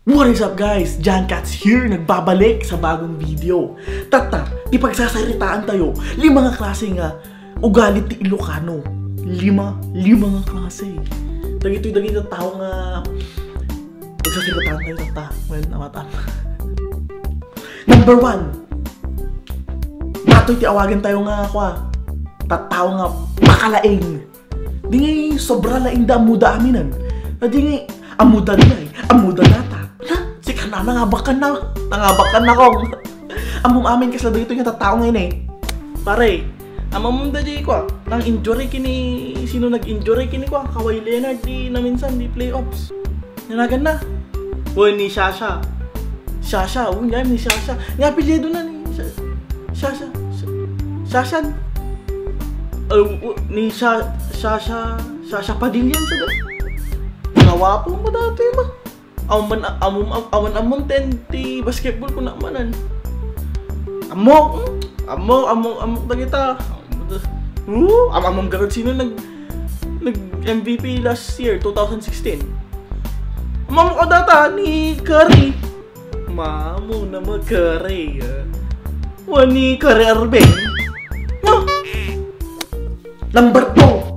What is up guys? John Cats here, nagbabalik sa bagong video. Tata, di pagsasaritaan tayo. 5 nga klase nga ugali ti Ilocano. 5 nga klase. Dagito tao nga pagsasaritaan tayo tata. Well, namatan. Number 1. Matoy ti awagan tayo nga tataw nga makalaing. Di ngay sobra laing da amuda aminan. Di ngay amuda niya amuda nata. Si kana nangabakan na kong. Among amin kasi dito yung tatao ngayon eh. Pare, among da di ko nang injury kini sino nag-injury kini ko Kawhi Leonard di na minsan di playoffs. Nanagan na. O ni Shasha. Shasha, o nga ni Shasha. Nga apelyido na ni Shasha. Shashan. Ni Shasha Padilyan sa doon. Nawapo mo dati ba? Aman tenti basketball ko namanan. Amok kita. Among garod sino nag MVP last year 2016. Among ko data ni Curry. Mamo na mag-Curry. Wani Curry Arbeng. No. Number 2.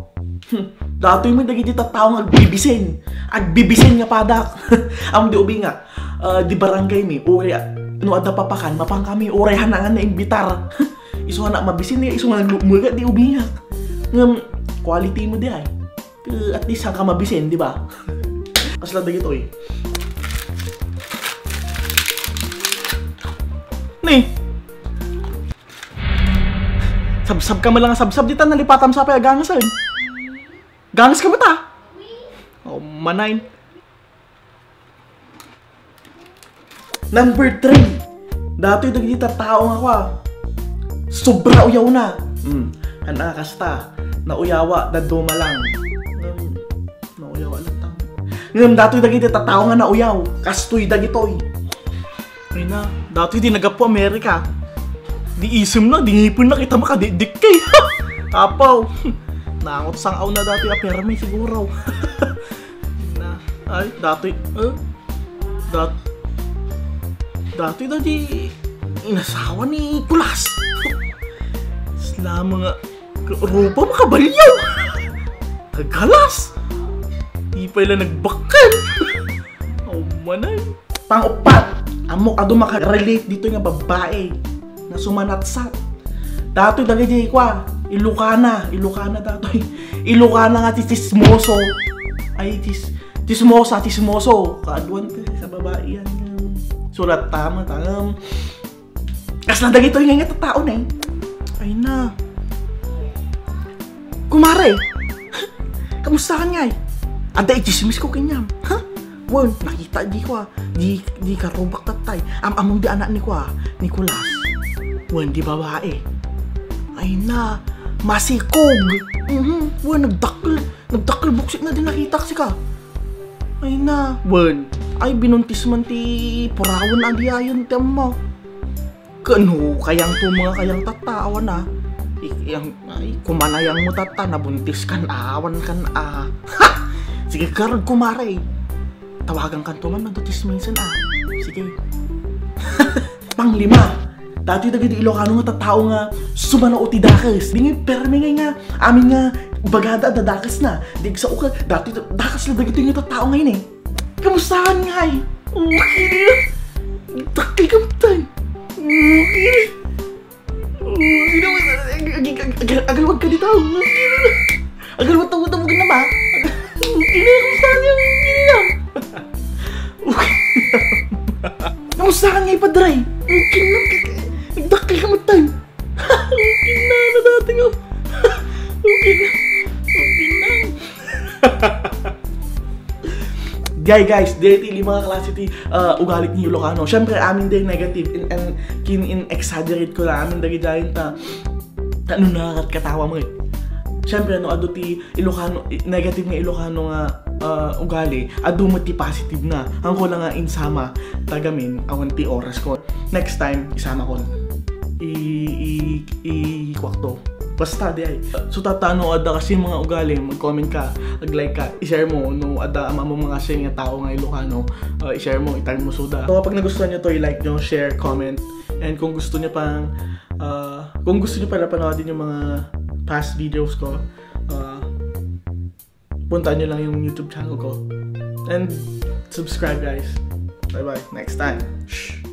Datoy mo dagi dita tao nga agbibisin nga padak. Am di ubi nga di barangay mi uri no ada papakan mapang kami orehan nga na imbitar. Isu na mabisin ni isu nga nagmuga di ubi nga. Ngam quality mo di ay. At least ka mabisin, di ba? Asla dagi to eh. Ni. Sabsab ka man lang sabsab dita nalipatam sa payagangasan. Gangas ka ba ta? Oh, manain. Number 3. Dati dagita tao nga sobra uyaw na. Ana kasta. Nauyawa, daduma lang. Nauyawa lang tang. Ngam dati dagita tao nga nauyaw. Kastoy dagitoy. Ay na, dati di nagapo Amerika. Di isim na, di ngipon na kita makadidik kay. Apaw. Nangot sang aw na dati apermi siguro. Na ay dati inasawa ni Kulas. Slama nga rupa makabalyaw. Kagalas. Di pa ila nagbakal. Oh manay. Pang-upat, amo ado makarelate dito nga babae na sumanatsat. Dati dagiti kwa Ilocana datoy. Ilocana nga tismoso. Ay tismoso. Kaadwan sa babae yan. Surat tama. Kas na dagito yung nga tao na eh. Ay na. Kumare. Kamusta ka nga eh? Ada ichismis ko kanyam. Ha? Won, nakita di ko Di karubak tatay. Among di anak ni ko Nicolas. Won, di babae. Ay na. Masikog. Wan, nagdakkel buksit na din nakita kasi ka. Ay na. Wan, ay binuntis man ti purawon ang diayon ti mo. Kano, kayang to mga kayang tatawan na. Kumanayang mo tata, nabuntis kan awan kan Ha! Sige karag kumare. Tawagan kan to man, magdutis minsan Sige. Pang-5. Dati dagiti Ilocano nga tatao nga sumano uti dakas. Di nga perme nga amin nga bagada dadakas na. Dig sa uka dati dakas na dagiti nga tatao ngayon eh. Kamustahan nga eh? Okay. Takay kamutan. Okay. Agalwag ka dito. Agalwag tawag mo ka na ba? Okay. Kamustahan nga? Okay. Kamustahan nga ipadray? Okay lang. Nagdakil ka matay. Okay na dati nga. Okay na. Guys, dito 5 klase ti ugalit ni Ilocano. Siyempre, amin din negative and kin-exaggerate ko lang. Amin dagi-dahin ta ano nakakatawa mo eh. Siyempre, ado ti Ilocano, negative nga Ilocano nga ugali, ado mo ti positive na. Ang ko lang nga insama tagamin, awan ti oras ko. Next time, isama ko. I-kwakto. Basta di ay. So tatano ada kasi mga ugali, mag-comment ka, mag-like ka, i-share mo no ada mo mga share nga tao nga Ilocano, i-share mo, itag mo suda. So kapag nagustuhan niyo to, i-like niyo, share, comment, and kung gusto niyo pang kung gusto niyo pala panoodin yung mga past videos ko, puntaan niyo lang yung YouTube channel ko. And subscribe guys. Bye bye. Next time. Shh.